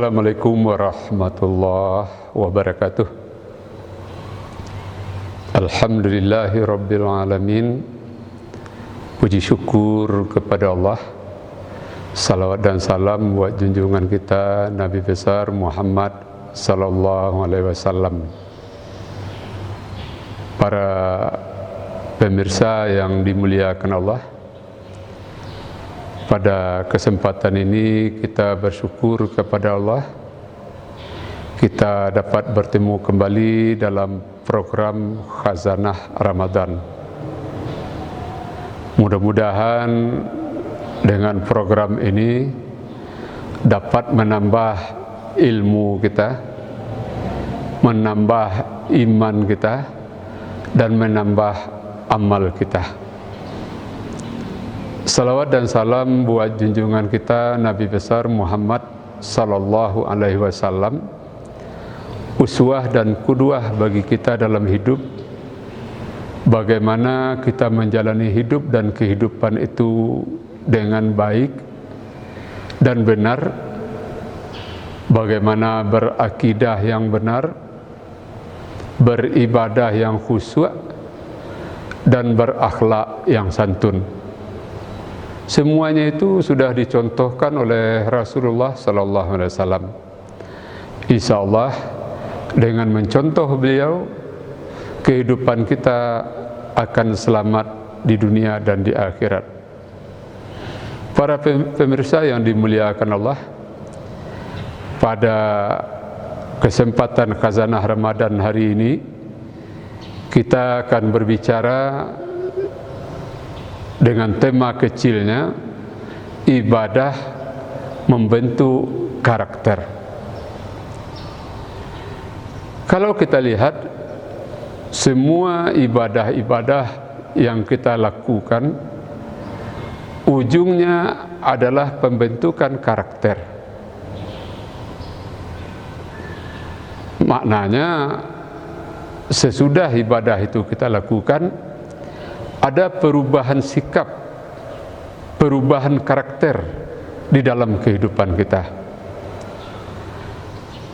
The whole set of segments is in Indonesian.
Assalamualaikum warahmatullahi wabarakatuh. Alhamdulillahi rabbil alamin. Puji syukur kepada Allah. Salawat dan salam buat junjungan kita Nabi besar Muhammad sallallahu alaihi wasallam. Para pemirsa yang dimuliakan Allah, pada kesempatan ini kita bersyukur kepada Allah kita dapat bertemu kembali dalam program Khazanah Ramadan. Mudah-mudahan dengan program ini dapat menambah ilmu kita, menambah iman kita, dan menambah amal kita. Salawat dan salam buat junjungan kita Nabi besar Muhammad sallallahu alaihi wasallam, uswah dan qudwah bagi kita dalam hidup. Bagaimana kita menjalani hidup dan kehidupan itu dengan baik dan benar, bagaimana berakidah yang benar, beribadah yang khusyuk, dan berakhlak yang santun. Semuanya itu sudah dicontohkan oleh Rasulullah sallallahu alaihi wasallam. Insyaallah dengan mencontoh beliau, kehidupan kita akan selamat di dunia dan di akhirat. Para pemirsa yang dimuliakan Allah, pada kesempatan Khazanah Ramadan hari ini kita akan berbicara dengan tema kecilnya, ibadah membentuk karakter. Kalau kita lihat semua ibadah-ibadah yang kita lakukan, ujungnya adalah pembentukan karakter. Maknanya sesudah ibadah itu kita lakukan, ada perubahan sikap, perubahan karakter di dalam kehidupan kita.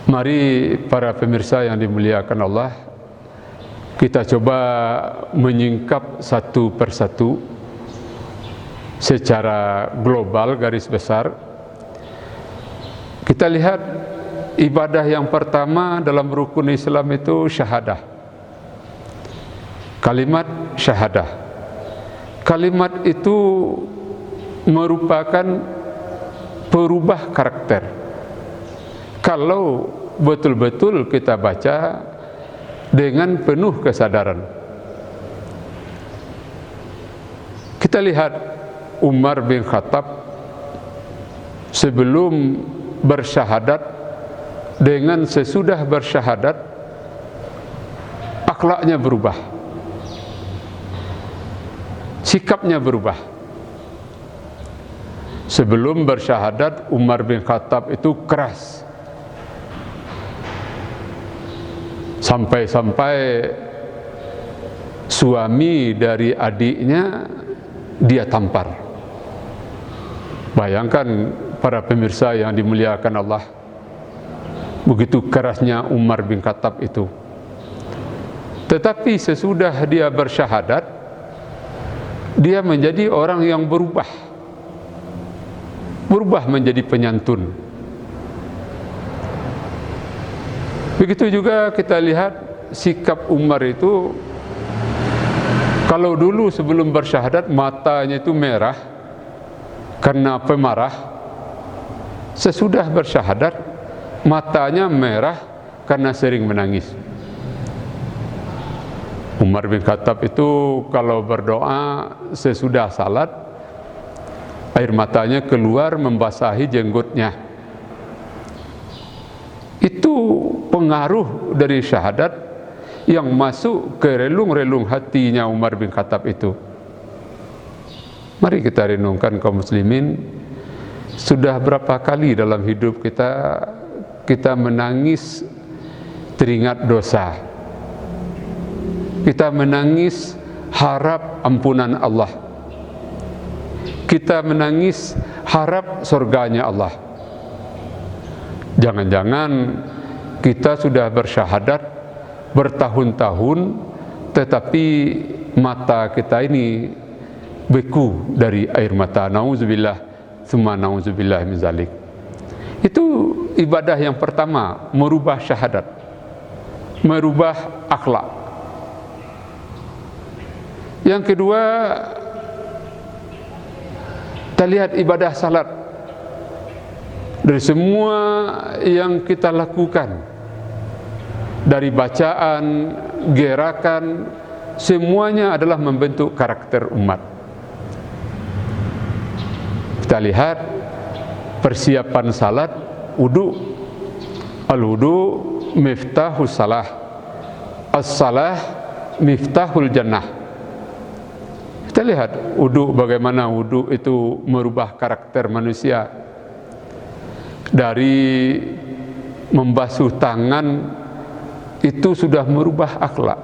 Mari para pemirsa yang dimuliakan Allah, kita coba menyingkap satu persatu secara global garis besar. Kita lihat ibadah yang pertama dalam rukun Islam itu syahadah. Kalimat syahadah. Kalimat itu merupakan perubah karakter. Kalau betul-betul kita baca dengan penuh kesadaran. Kita lihat Umar bin Khattab sebelum bersyahadat dengan sesudah bersyahadat, akhlaknya berubah, sikapnya berubah. Sebelum bersyahadat, Umar bin Khattab itu keras, sampai-sampai suami dari adiknya dia tampar. Bayangkan para pemirsa yang dimuliakan Allah, begitu kerasnya Umar bin Khattab itu. Tetapi sesudah dia bersyahadat, dia menjadi orang yang berubah menjadi penyantun. Begitu juga kita lihat sikap Umar itu. Kalau dulu sebelum bersyahadat matanya itu merah karena pemarah, sesudah bersyahadat matanya merah karena sering menangis. Umar bin Khattab itu kalau berdoa sesudah salat, air matanya keluar membasahi jenggotnya. Itu pengaruh dari syahadat yang masuk ke relung-relung hatinya Umar bin Khattab itu. Mari kita renungkan kaum muslimin, sudah berapa kali dalam hidup kita menangis teringat dosa. Kita menangis harap ampunan Allah. Kita menangis harap surganya Allah. Jangan-jangan kita sudah bersyahadat bertahun-tahun, tetapi mata kita ini beku dari air mata. Nauzubillah, tsumma nauzubillah min zalik. Itu ibadah yang pertama, merubah syahadat, merubah akhlak. Yang kedua, kita lihat ibadah salat. Dari semua yang kita lakukan, dari bacaan, gerakan, semuanya adalah membentuk karakter umat. Kita lihat persiapan salat, wudu. Al-wudu miftahus salah, as-salah miftahul jannah. Kita lihat wudu, bagaimana wudu itu merubah karakter manusia. Dari membasuh tangan itu sudah merubah akhlak.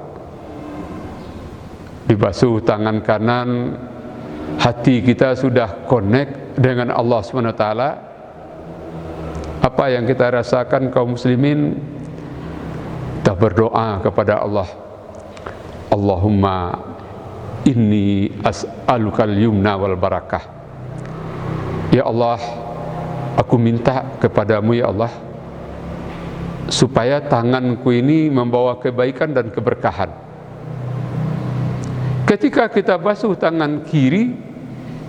Dibasuh tangan kanan, hati kita sudah connect dengan Allah SWT. Apa yang kita rasakan kaum muslimin? Kita berdoa kepada Allah, Allahumma inni as'alukal yumna wal barakah. Ya Allah, aku minta kepadamu ya Allah, supaya tanganku ini membawa kebaikan dan keberkahan. Ketika kita basuh tangan kiri,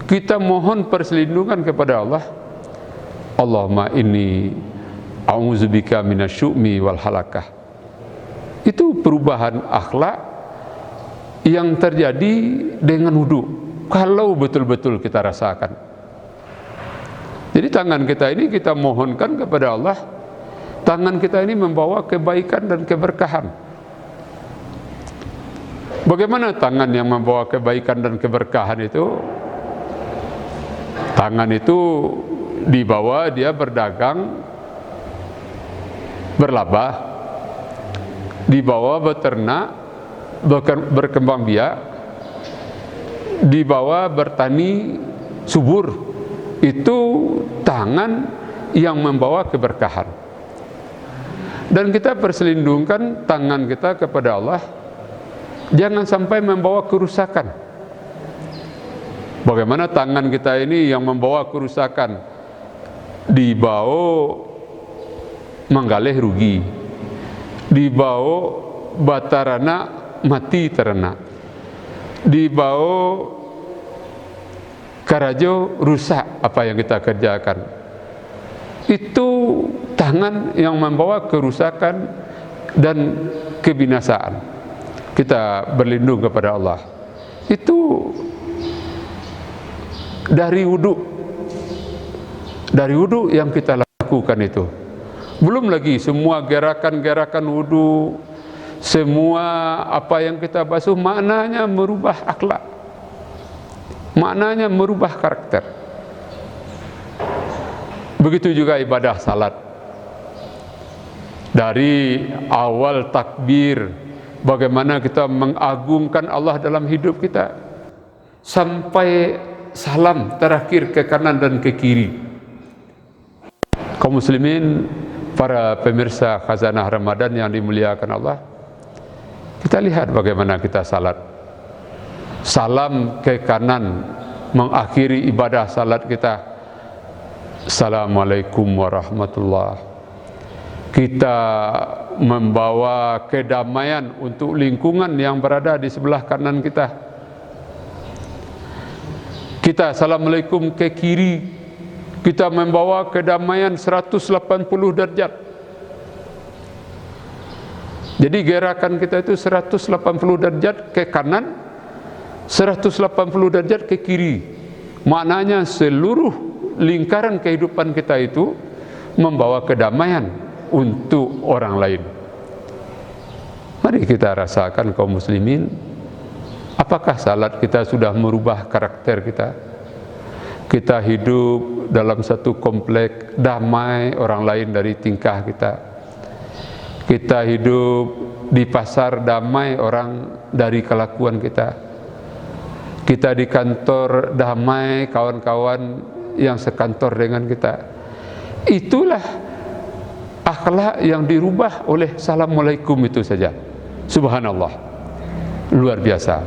kita mohon perlindungan kepada Allah. Allahumma inni a'udzubika minasyu'mi wal halakah. Itu perubahan akhlak yang terjadi dengan wudu, kalau betul-betul kita rasakan. Jadi tangan kita ini kita mohonkan kepada Allah, tangan kita ini membawa kebaikan dan keberkahan. Bagaimana tangan yang membawa kebaikan dan keberkahan itu? Tangan itu dibawa dia berdagang, berlaba, dibawa beternak, berkembang biak, dibawa bertani subur. Itu tangan yang membawa keberkahan. Dan kita perselindungkan tangan kita kepada Allah, jangan sampai membawa kerusakan. Bagaimana tangan kita ini yang membawa kerusakan? Dibawa menggalih rugi, dibawa batarana mati ternak, dibawa karajo rusak apa yang kita kerjakan. Itu tangan yang membawa kerusakan dan kebinasaan. Kita berlindung kepada Allah. Itu dari wudu, dari wudu yang kita lakukan itu. Belum lagi semua gerakan-gerakan wudu, semua apa yang kita basuh, maknanya merubah akhlak, maknanya merubah karakter. Begitu juga ibadah salat. Dari awal takbir, bagaimana kita mengagungkan Allah dalam hidup kita, sampai salam terakhir ke kanan dan ke kiri. Kaum muslimin, para pemirsa Khazanah Ramadan yang dimuliakan Allah, kita lihat bagaimana kita salat. Salam ke kanan mengakhiri ibadah salat kita. Assalamualaikum warahmatullahi. Kita membawa kedamaian untuk lingkungan yang berada di sebelah kanan kita. Kita assalamualaikum ke kiri, kita membawa kedamaian 180 derajat. Jadi gerakan kita itu 180 derajat ke kanan, 180 derajat ke kiri. Maknanya seluruh lingkaran kehidupan kita itu membawa kedamaian untuk orang lain. Mari kita rasakan kaum muslimin, apakah salat kita sudah merubah karakter kita? Kita hidup dalam satu komplek damai orang lain dari tingkah kita. Kita hidup di pasar damai orang dari kelakuan kita. Kita di kantor damai kawan-kawan yang sekantor dengan kita. Itulah akhlak yang dirubah oleh Assalamualaikum itu saja. Subhanallah, luar biasa.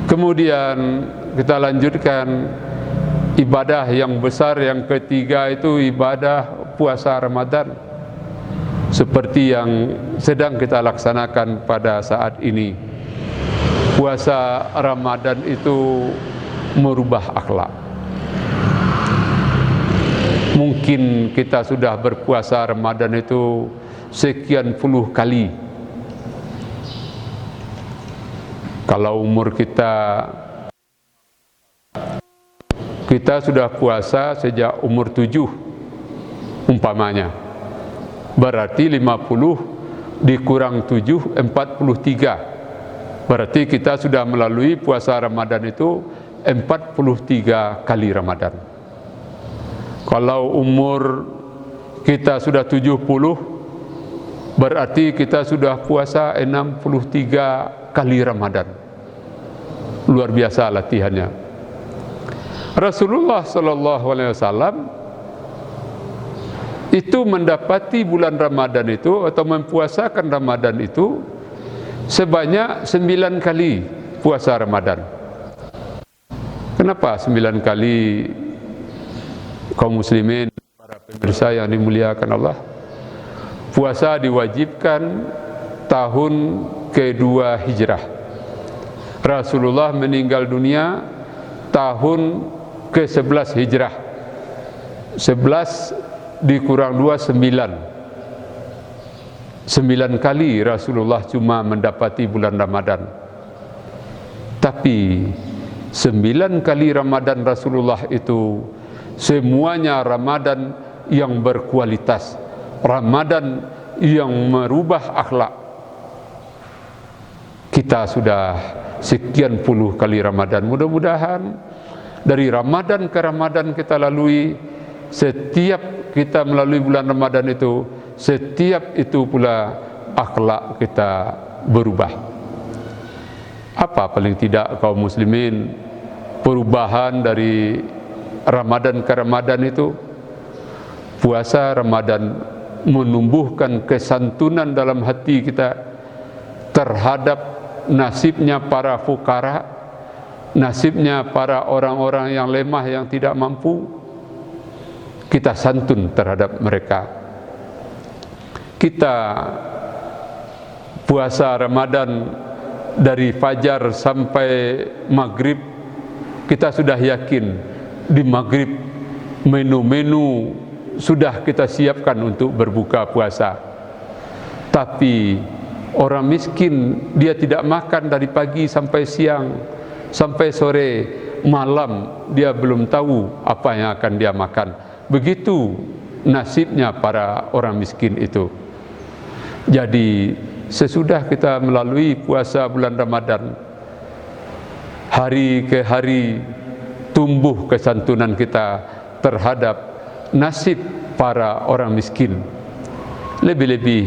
Kemudian kita lanjutkan ibadah yang besar yang ketiga, itu ibadah puasa Ramadan, seperti yang sedang kita laksanakan pada saat ini. Puasa Ramadan itu merubah akhlak. Mungkin kita sudah berpuasa Ramadan itu sekian puluh kali. Kalau umur kita sudah puasa sejak umur 7 umpamanya, berarti 50 dikurang 7, 43. Berarti kita sudah melalui puasa Ramadan itu 43 kali Ramadan. Kalau umur kita sudah 70, berarti kita sudah puasa 63 kali Ramadan. Luar biasa latihannya. Rasulullah SAW itu mendapati bulan Ramadan itu, atau mempuasakan Ramadan itu sebanyak 9 kali puasa Ramadan. Kenapa 9 kali, kaum muslimin, para pemirsa yang dimuliakan Allah? Puasa diwajibkan tahun kedua hijrah. Rasulullah meninggal dunia tahun ke-11 hijrah. 11 dikurang 2, 9. 9 kali Rasulullah cuma mendapati bulan Ramadan. Tapi 9 kali Ramadan Rasulullah itu semuanya Ramadan yang berkualitas, Ramadan yang merubah akhlak. Kita sudah sekian puluh kali Ramadan. Mudah-mudahan dari Ramadan ke Ramadan kita lalui, setiap kita melalui bulan Ramadan itu, setiap itu pula akhlak kita berubah. Apa paling tidak kaum muslimin perubahan dari Ramadan ke Ramadan itu? Puasa Ramadan menumbuhkan kesantunan dalam hati kita terhadap nasibnya para fukara, nasibnya para orang-orang yang lemah, yang tidak mampu. Kita santun terhadap mereka. Kita puasa Ramadan dari fajar sampai maghrib, kita sudah yakin di maghrib menu-menu sudah kita siapkan untuk berbuka puasa. Tapi orang miskin, dia tidak makan dari pagi sampai siang, sampai sore, malam dia belum tahu apa yang akan dia makan. Begitu nasibnya para orang miskin itu. Jadi sesudah kita melalui puasa bulan Ramadan, hari ke hari tumbuh kesantunan kita terhadap nasib para orang miskin. Lebih-lebih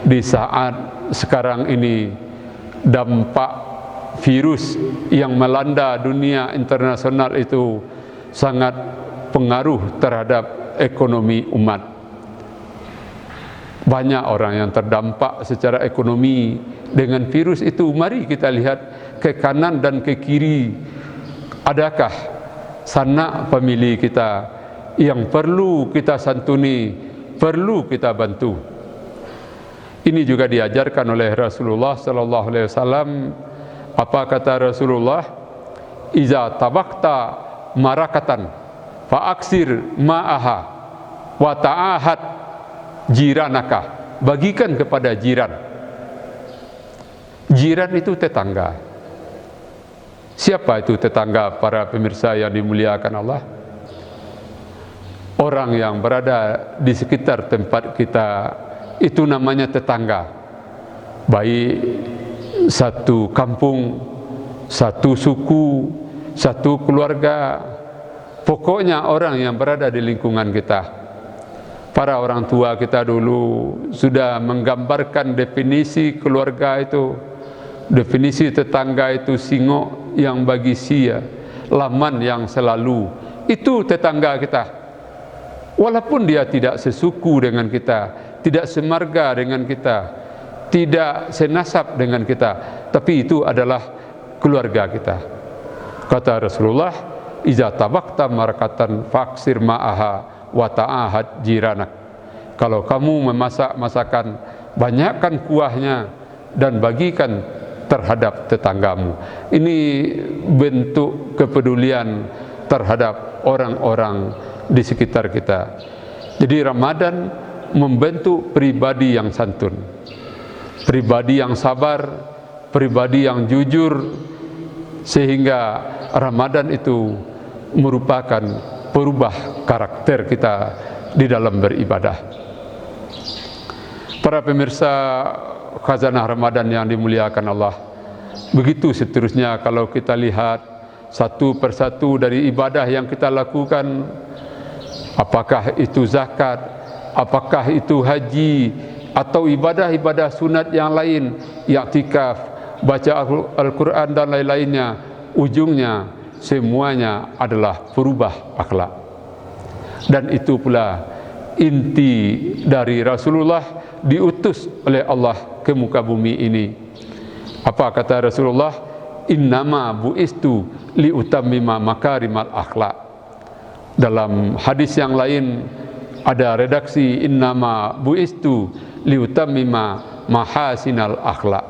di saat sekarang ini dampak virus yang melanda dunia internasional itu sangat pengaruh terhadap ekonomi umat. Banyak orang yang terdampak secara ekonomi dengan virus itu. Mari kita lihat ke kanan dan ke kiri. Adakah sanak famili kita yang perlu kita santuni, perlu kita bantu? Ini juga diajarkan oleh Rasulullah sallallahu alaihi wasallam. Apa kata Rasulullah? Iza tabakta marakatan fa'aksir ma'aha wa ta'ahad jiranaka. Bagikan kepada jiran. Jiran itu tetangga. Siapa itu tetangga, para pemirsa yang dimuliakan Allah? Orang yang berada di sekitar tempat kita, itu namanya tetangga. Baik satu kampung, satu suku, satu keluarga, pokoknya orang yang berada di lingkungan kita. Para orang tua kita dulu sudah menggambarkan definisi keluarga itu. Definisi tetangga itu singo yang bagi sia, laman yang selalu. Itu tetangga kita. Walaupun dia tidak sesuku dengan kita, tidak semarga dengan kita, tidak senasab dengan kita, tapi itu adalah keluarga kita. Kata Rasulullah, "Iza tabakta marakatan faksir ma'aha wa ta'ahad jiranak." Kalau kamu memasak masakan, banyakkan kuahnya dan bagikan terhadap tetanggamu. Ini bentuk kepedulian terhadap orang-orang di sekitar kita. Jadi Ramadan membentuk pribadi yang santun, pribadi yang sabar, pribadi yang jujur, sehingga Ramadan itu merupakan perubah karakter kita di dalam beribadah. Para pemirsa Khazanah Ramadan yang dimuliakan Allah, begitu seterusnya kalau kita lihat satu persatu dari ibadah yang kita lakukan, apakah itu zakat, apakah itu haji, atau ibadah-ibadah sunat yang lain, i'tikaf, baca Al-Quran dan lain-lainnya, ujungnya semuanya adalah perubah akhlak. Dan itu pula inti dari Rasulullah diutus oleh Allah ke muka bumi ini. Apa kata Rasulullah? Innama bu'istu liutammima makarimal akhlak. Dalam hadis yang lain ada redaksi innama bu'istu liutammima mahasinal akhlak.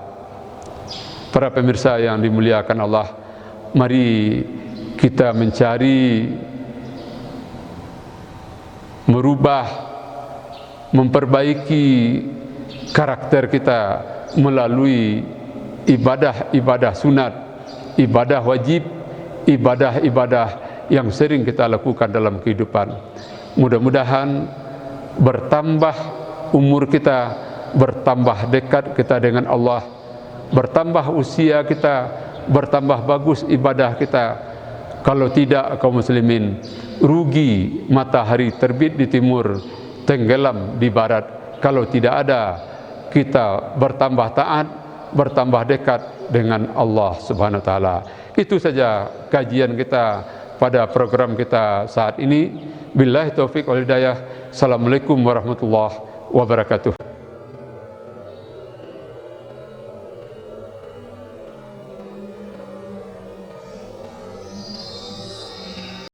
Para pemirsa yang dimuliakan Allah, mari kita mencari merubah, memperbaiki karakter kita melalui ibadah-ibadah sunat, ibadah wajib, ibadah-ibadah yang sering kita lakukan dalam kehidupan. Mudah-mudahan bertambah umur kita, bertambah dekat kita dengan Allah, bertambah usia kita, bertambah bagus ibadah kita. Kalau tidak, kaum muslimin, rugi matahari terbit di timur, tenggelam di barat. Kalau tidak ada kita bertambah taat, bertambah dekat dengan Allah Subhanahu wa taala. Itu saja kajian kita pada program kita saat ini. Billahi taufiq wal hidayah. Assalamualaikum warahmatullahi wabarakatuh.